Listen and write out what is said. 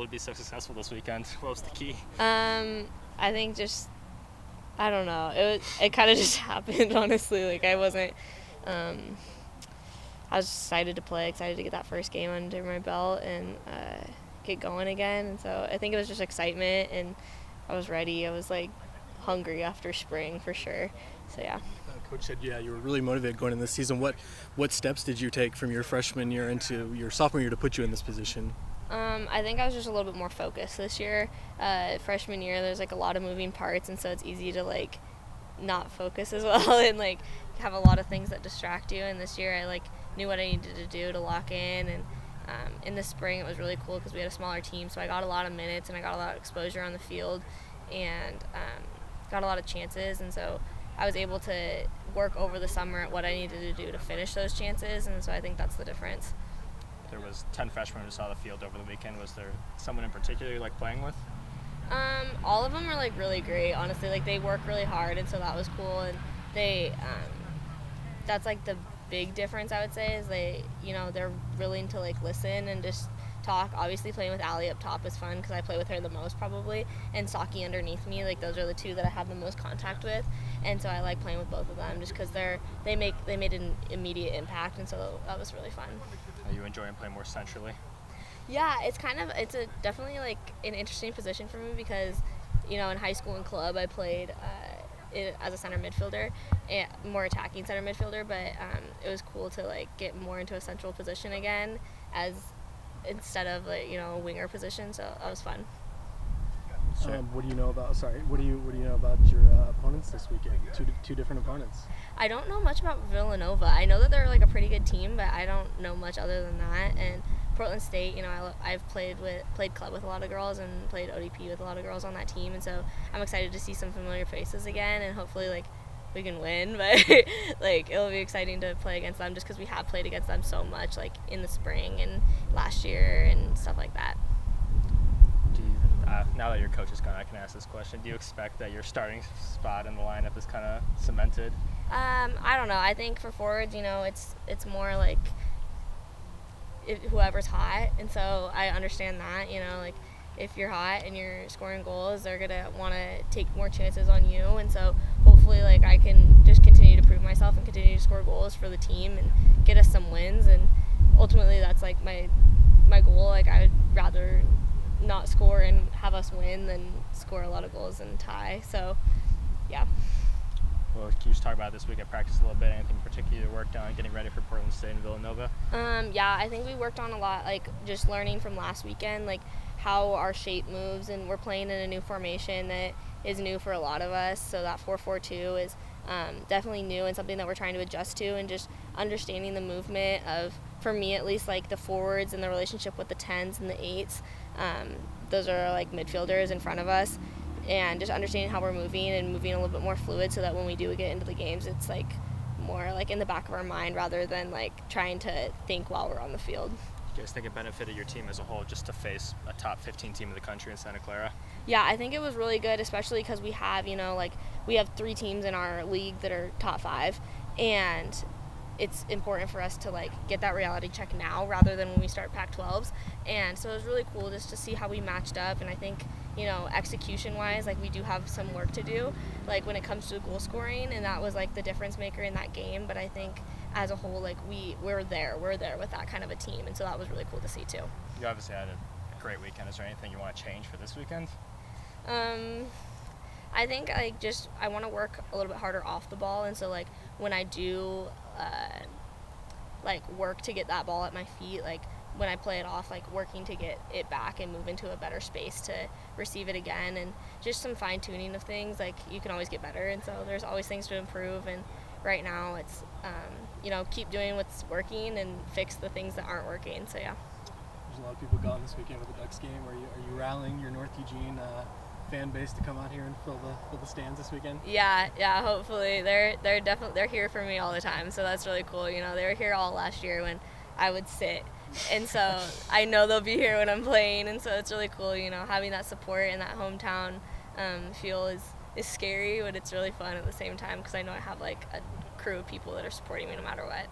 to be so successful this weekend? What was the key? I think just I don't know. It kind of just happened, honestly. Like I wasn't. Um, I was excited to play, excited to get that first game under my belt and get going again. And so I think it was just excitement, and I was ready. I was like hungry after spring for sure. So yeah. Coach said, yeah, you were really motivated going in this season. What steps did you take from your freshman year into your sophomore year to put you in this position? I think I was just a little bit more focused this year. Freshman year, there's like a lot of moving parts, and so it's easy to like not focus as well and like have a lot of things that distract you. And this year, I like knew what I needed to do to lock in. And in the spring, it was really cool because we had a smaller team, so I got a lot of minutes and I got a lot of exposure on the field, and got a lot of chances. And so I was able to work over the summer at what I needed to do to finish those chances. And so I think that's the difference. There was 10 freshmen who saw the field over the weekend. Was there someone in particular you like playing with? All of them are like really great, honestly. Like they work really hard, and so that was cool. And they, that's like the big difference I would say is they're willing to like listen and just talk. Obviously, playing with Allie up top is fun because I play with her the most probably, and Saki underneath me. Like those are the two that I have the most contact with, and so I like playing with both of them just because they made an immediate impact, and so that was really fun. Are you enjoying playing more centrally? Yeah, it's definitely like an interesting position for me because, in high school and club I played as a center midfielder, and more attacking center midfielder. But it was cool to like get more into a central position again, instead of like a winger position. So that was fun. What do you know about? What do you know about your opponents this weekend? Two different opponents. I don't know much about Villanova. I know that they're like a pretty good team, but I don't know much other than that. And Portland State, I've played club with a lot of girls and played ODP with a lot of girls on that team, and so I'm excited to see some familiar faces again, and hopefully like we can win. But like it'll be exciting to play against them just because we have played against them so much, like in the spring and last year and stuff like that. Now that your coach is gone, I can ask this question. Do you expect that your starting spot in the lineup is kind of cemented? I don't know. I think for forwards, it's more like whoever's hot, and so I understand that. Like if you're hot and you're scoring goals, they're gonna want to take more chances on you, and so hopefully, like I can just continue to prove myself and continue to score goals for the team and get us some wins. And ultimately, that's like my goal. Like I would rather not score and have us win than score a lot of goals and tie. So, yeah. Well, can you just talk about this week at practice a little bit? Anything particular you worked on getting ready for Portland State and Villanova? Yeah, I think we worked on a lot, like just learning from last weekend, like how our shape moves, and we're playing in a new formation that is new for a lot of us. So that 4-4-2 is definitely new and something that we're trying to adjust to, and just understanding the movement of, for me at least, like the forwards and the relationship with the 10s and the 8s. Those are like midfielders in front of us, and just understanding how we're moving and moving a little bit more fluid so that when we do get into the games, it's like more like in the back of our mind rather than like trying to think while we're on the field. Do you guys think it benefited your team as a whole just to face a top 15 team in the country in Santa Clara? Yeah, I think it was really good, especially because we have, we have 3 teams in our league that are top 5, and it's important for us to like get that reality check now rather than when we start Pac-12s. And so it was really cool just to see how we matched up. And I think execution wise, like we do have some work to do, like when it comes to goal scoring, and that was like the difference maker in that game. But I think as a whole, like we're there with that kind of a team, and so that was really cool to see too. You obviously had a great weekend. Is there anything you want to change for this weekend? I think I want to work a little bit harder off the ball, and so like when I do work to get that ball at my feet, like when I play it off, like working to get it back and move into a better space to receive it again, and just some fine tuning of things. Like you can always get better, and so there's always things to improve. And right now it's keep doing what's working and fix the things that aren't working. So yeah. There's a lot of people gone this weekend with the Ducks game. Are you rallying your North Eugene fan base to come out here and fill the stands this weekend? Yeah. Hopefully, they're here for me all the time, so that's really cool. They were here all last year when I would sit, and so I know they'll be here when I'm playing, and so it's really cool. Having that support and that hometown feel is scary, but it's really fun at the same time because I know I have like a crew of people that are supporting me no matter what.